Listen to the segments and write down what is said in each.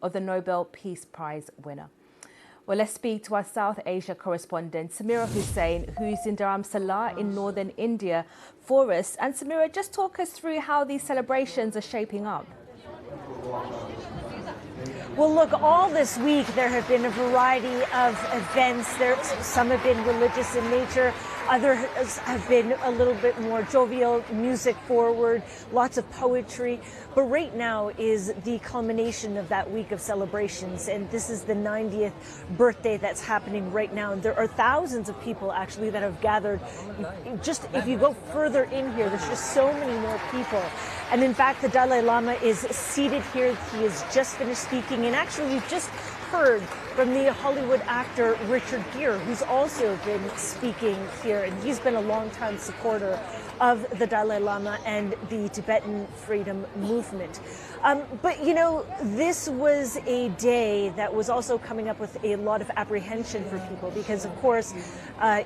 of the Nobel Peace Prize winner. Well, let's speak to our South Asia correspondent, Samira Hussain, who's in Dharamsala in northern India for us. And Samira, just talk us through how these celebrations are shaping up. Well, look, all this week there have been a variety of events. Some have been religious in nature. Others have been a little bit more jovial, music forward, lots of poetry. But right now is the culmination of that week of celebrations. And this is the 90th birthday that's happening right now. And there are thousands of people actually that have gathered. Just if you go further in here, there's just so many more people. And in fact, the Dalai Lama is seated here. He has just finished speaking. And actually, we've just heard from the Hollywood actor Richard Gere, who's also been speaking here. And he's been a longtime supporter of the Dalai Lama and the Tibetan freedom movement. But, you know, this was a day that was also coming up with a lot of apprehension for people because, of course,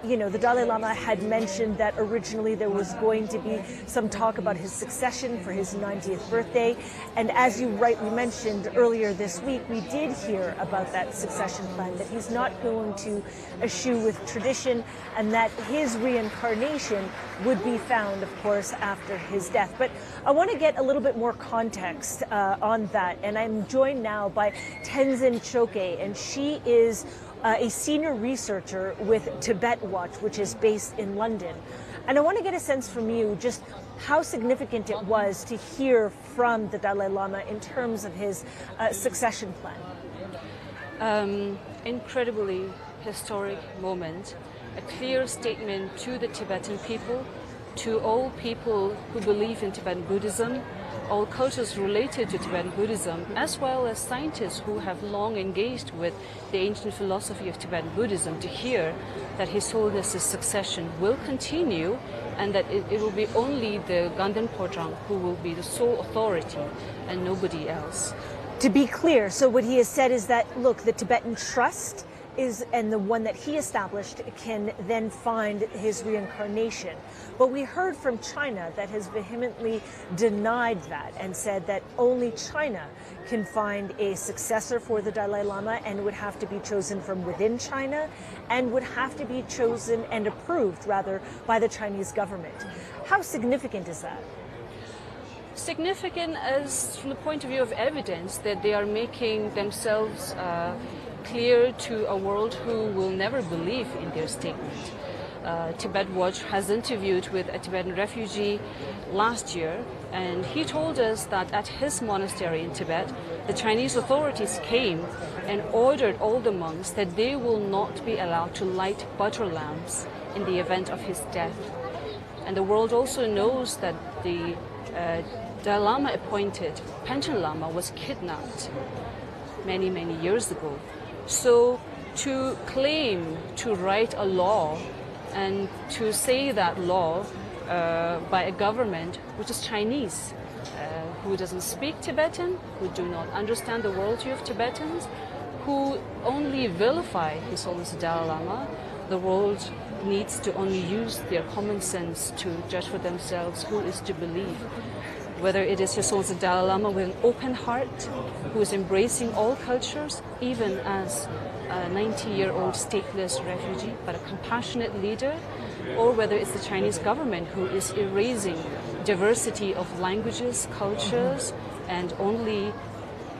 you know, the Dalai Lama had mentioned that originally there was going to be some talk about his succession for his 90th birthday. And as you rightly mentioned earlier this week, we did hear about that succession plan, that he's not going to eschew with tradition and that his reincarnation would be found, of course, after his death. But I want to get a little bit more context on that. And I'm joined now by Tenzin Choekyi, and she is a senior researcher with Tibet Watch, which is based in London. And I want to get a sense from you just how significant it was to hear from the Dalai Lama in terms of his succession plan. Incredibly historic moment, a clear statement to the Tibetan people, to all people who believe in Tibetan Buddhism, all cultures related to Tibetan Buddhism, as well as scientists who have long engaged with the ancient philosophy of Tibetan Buddhism, to hear that His Holiness's succession will continue and that it will be only the Ganden Podrang who will be the sole authority and nobody else. To be clear, so what he has said is that, look, the Tibetan Trust is, and the one that he established, can then find his reincarnation. But we heard from China that has vehemently denied that and said that only China can find a successor for the Dalai Lama and would have to be chosen from within China and would have to be chosen and approved, rather, by the Chinese government. How significant is that? Significant as from the point of view of evidence that they are making themselves clear to a world who will never believe in their statement. Tibet Watch has interviewed with a Tibetan refugee last year, and he told us that at his monastery in Tibet, the Chinese authorities came and ordered all the monks that they will not be allowed to light butter lamps in the event of his death. And the world also knows that the Dalai Lama appointed Panchen Lama was kidnapped many, many years ago. So to claim to write a law and to say that law by a government which is Chinese, who doesn't speak Tibetan, who do not understand the worldview of Tibetans, who only vilify His Holiness the Dalai Lama, the world needs to only use their common sense to judge for themselves who is to believe. Whether it is His Holiness the Dalai Lama with an open heart, who is embracing all cultures, even as a 90-year-old stateless refugee, but a compassionate leader, or whether it's the Chinese government who is erasing diversity of languages, cultures, and only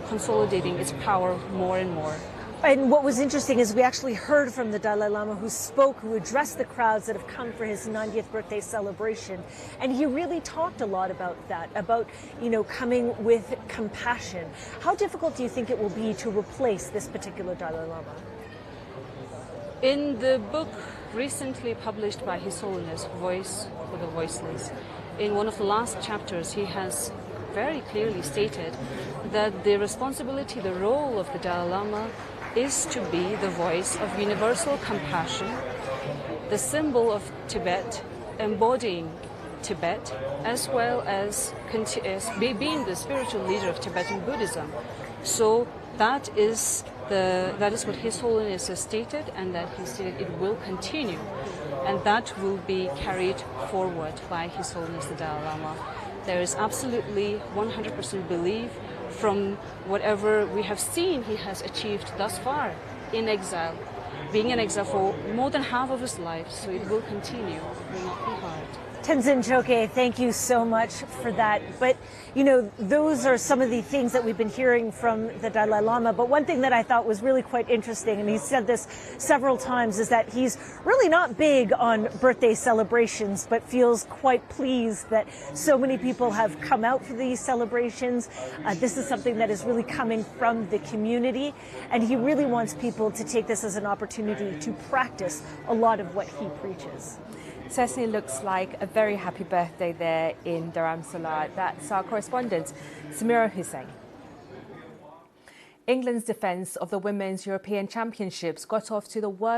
consolidating its power more and more. And what was interesting is we actually heard from the Dalai Lama who addressed the crowds that have come for his 90th birthday celebration. And he really talked a lot about that, about, you know, coming with compassion. How difficult do you think it will be to replace this particular Dalai Lama? In the book recently published by His Holiness, Voice for the Voiceless, in one of the last chapters, he has very clearly stated that the responsibility, the role of the Dalai Lama is to be the voice of universal compassion, the symbol of Tibet, embodying Tibet, as well as being the spiritual leader of Tibetan Buddhism. So that is what His Holiness has stated, and that he stated it will continue, and that will be carried forward by His Holiness the Dalai Lama. There is absolutely 100% belief from whatever we have seen he has achieved thus far in exile, being in exile for more than half of his life, so it will continue, it will not be hard. Tenzin, Choekyi, thank you so much for that. But, you know, those are some of the things that we've been hearing from the Dalai Lama. But one thing that I thought was really quite interesting, and he said this several times, is that he's really not big on birthday celebrations, but feels quite pleased that so many people have come out for these celebrations. This is something that is really coming from the community, and he really wants people to take this as an opportunity to practice a lot of what he preaches. Certainly looks like a very happy birthday there in Dharamsala. That's our correspondent, Samira Hussain. England's defence of the Women's European Championships got off to the worst